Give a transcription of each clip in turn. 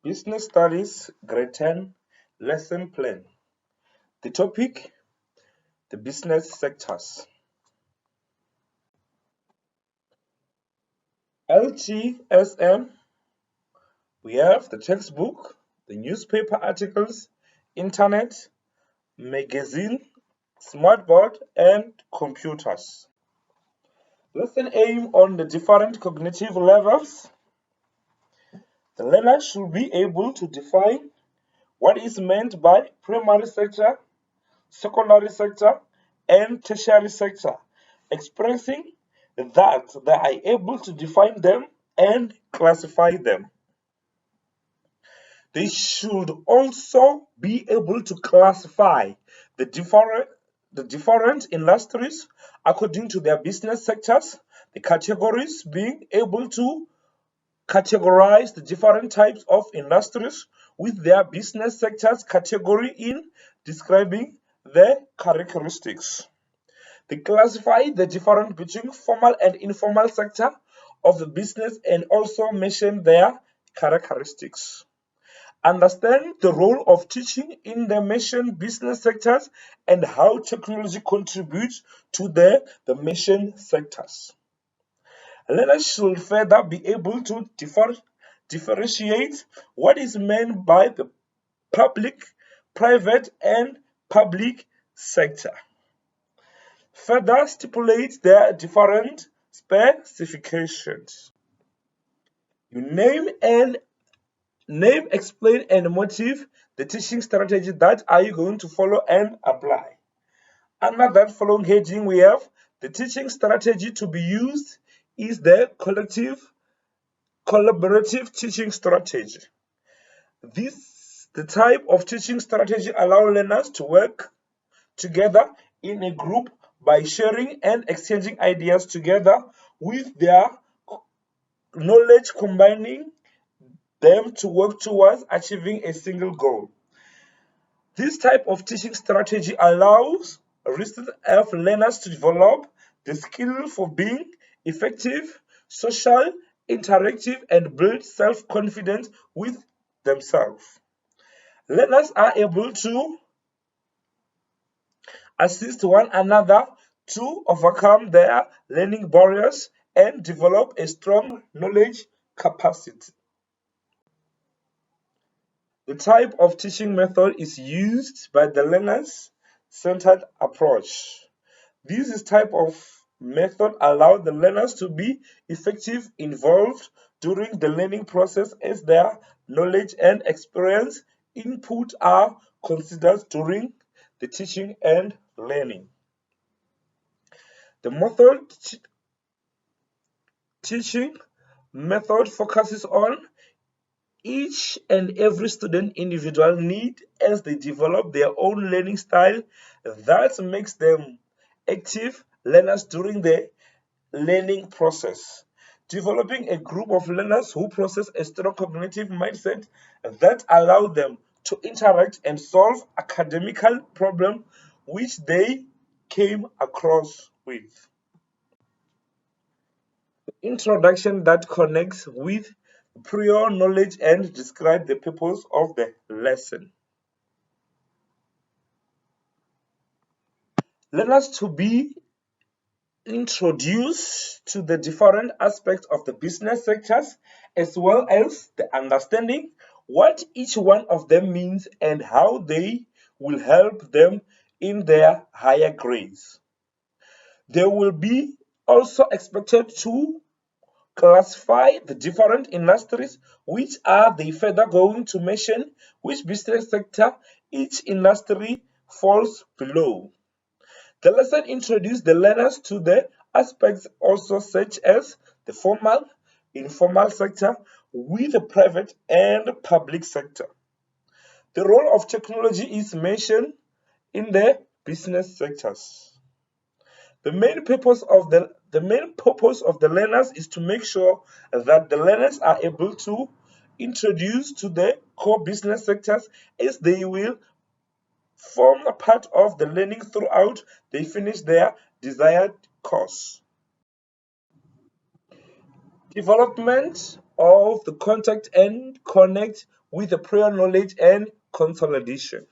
Business Studies Grade 10 Lesson Plan. The topic, the business sectors. LTSM, we have the textbook, the newspaper articles, internet, magazine, smartboard, and computers. Lesson aim on the different cognitive levels. The learner should be able to define what is meant by primary sector, secondary sector, and tertiary sector, expressing that they are able to define them and classify them. They should also be able to classify the different industries according to their business sectors, the categories being able to categorize the different types of industries with their business sectors category in describing their characteristics. They classify the difference between formal and informal sector of the business and also mention their characteristics. Understand the role of teaching in the mentioned business sectors and how technology contributes to the mentioned sectors. Learners should further be able to differentiate what is meant by the public, private, and public sector. Further stipulate their different specifications. You name, explain, and motive the teaching strategy that are you going to follow and apply. Under that following heading, we have the teaching strategy to be used is the collaborative teaching strategy. The type of teaching strategy allow learners to work together in a group by sharing and exchanging ideas together with their knowledge, combining them to work towards achieving a single goal. This type of teaching strategy allows learners to develop the skill for being effective, social, interactive, and build self-confidence with themselves. Learners are able to assist one another to overcome their learning barriers and develop a strong knowledge capacity. The type of teaching method is used by the learners-centered approach. This type of method allows the learners to be effective involved during the learning process as their knowledge and experience input are considered during the teaching and learning. The teaching method focuses on each and every student individual need as they develop their own learning style that makes them active learners during the learning process. Developing a group of learners who possess a strong cognitive mindset that allow them to interact and solve academical problems which they came across with. Introduction that connects with prior knowledge and describe the purpose of the lesson. Learners to be introduced to the different aspects of the business sectors as well as the understanding what each one of them means and how they will help them in their higher grades. They will be also expected to classify the different industries which are they further going to mention which business sector each industry falls below. The lesson introduced the learners to the aspects also such as the formal, informal sector with the private and public sector. The role of technology is mentioned in the business sectors. The main purpose of the learners is to make sure that the learners are able to introduce to the core business sectors as they will form a part of the learning throughout they finish their desired course. Development of the contact and connect with the prior knowledge and consolidation.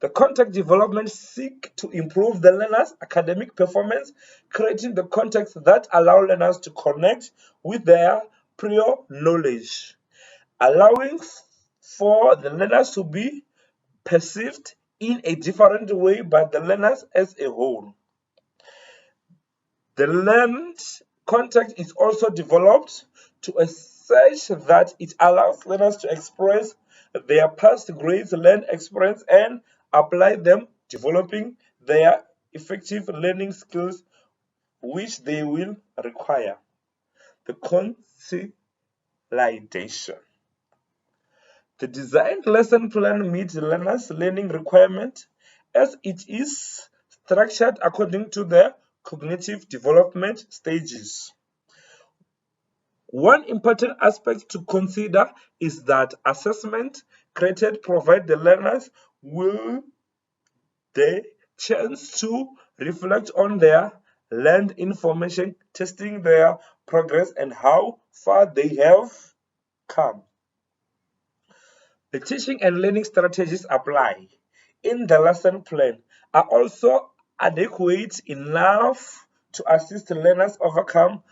The content development seek to improve the learner's academic performance, creating the context that allow learners to connect with their prior knowledge, allowing for the learners to be perceived in a different way by the learners as a whole. The learned content is also developed to a such that it allows learners to express their past grades, learned experience, and apply them, developing their effective learning skills which they will require. The consolidation. The designed lesson plan meets the learner's learning requirement as it is structured according to the cognitive development stages. One important aspect to consider is that assessment created provide the learners with the chance to reflect on their learned information, testing their progress and how far they have come. The teaching and learning strategies apply in the lesson plan are also adequate enough to assist learners overcome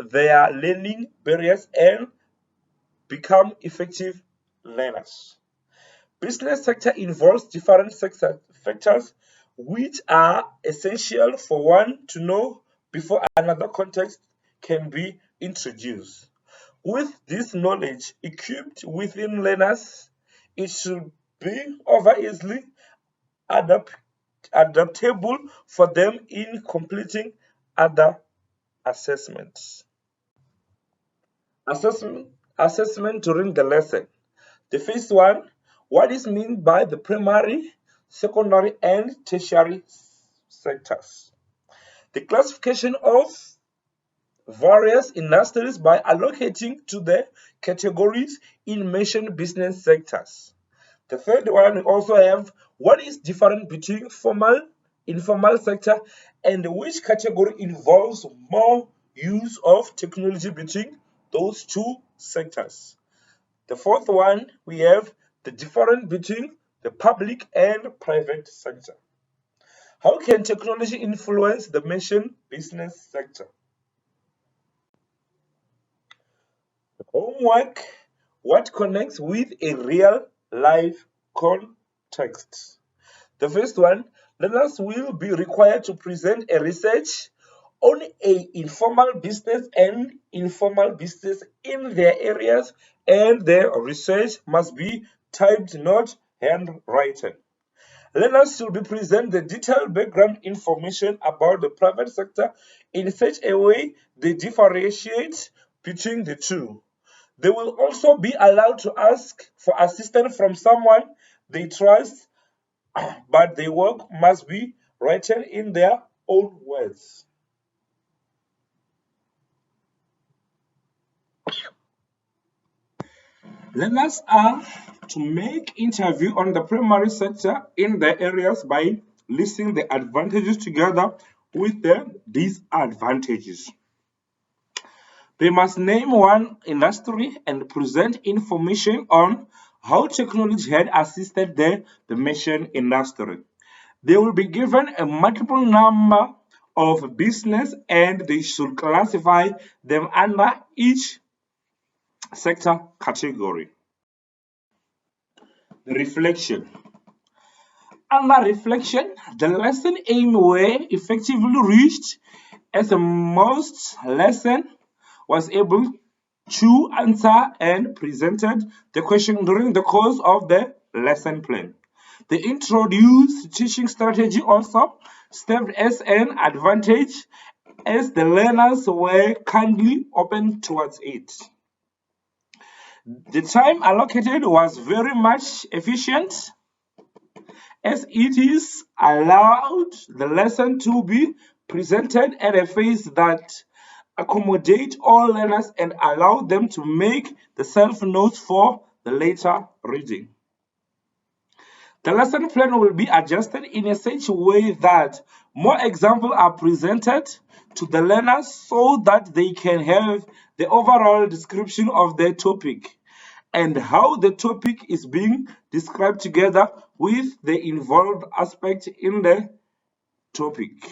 their learning barriers and become effective learners. Business sector involves different factors which are essential for one to know before another context can be introduced. With this knowledge equipped within learners, it should be over easily adaptable for them in completing other assessments. Assessment, assessment during the lesson. The first one, what is meant by the primary, secondary, and tertiary sectors? The classification of various industries by allocating to the categories in mentioned business sectors. The third one, we also have what is different between formal, informal sector, and which category involves more use of technology between those two sectors. The fourth one, we have the difference between the public and private sector. How can technology influence the mentioned business sector? Homework, what connects with a real life context? The first one, learners will be required to present a research on a informal business and informal business in their areas, and their research must be typed, not handwritten. Learners should be present the detailed background information about the private sector in such a way they differentiate between the two. They will also be allowed to ask for assistance from someone they trust, but their work must be written in their own words. Learners are to make interview on the primary sector in the areas by listing the advantages together with the disadvantages. They must name one industry and present information on how technology had assisted the mentioned industry. They will be given a multiple number of business and they should classify them under each sector category. The reflection. Under reflection, the lesson aim were effectively reached as the most lesson was able to answer and presented the question during the course of the lesson plan. The introduced teaching strategy also served as an advantage as the learners were kindly open towards it. The time allocated was very much efficient as it is allowed the lesson to be presented at a pace that accommodate all learners and allow them to make the self-notes for the later reading. The lesson plan will be adjusted in a such way that more examples are presented to the learners so that they can have the overall description of their topic and how the topic is being described together with the involved aspect in the topic.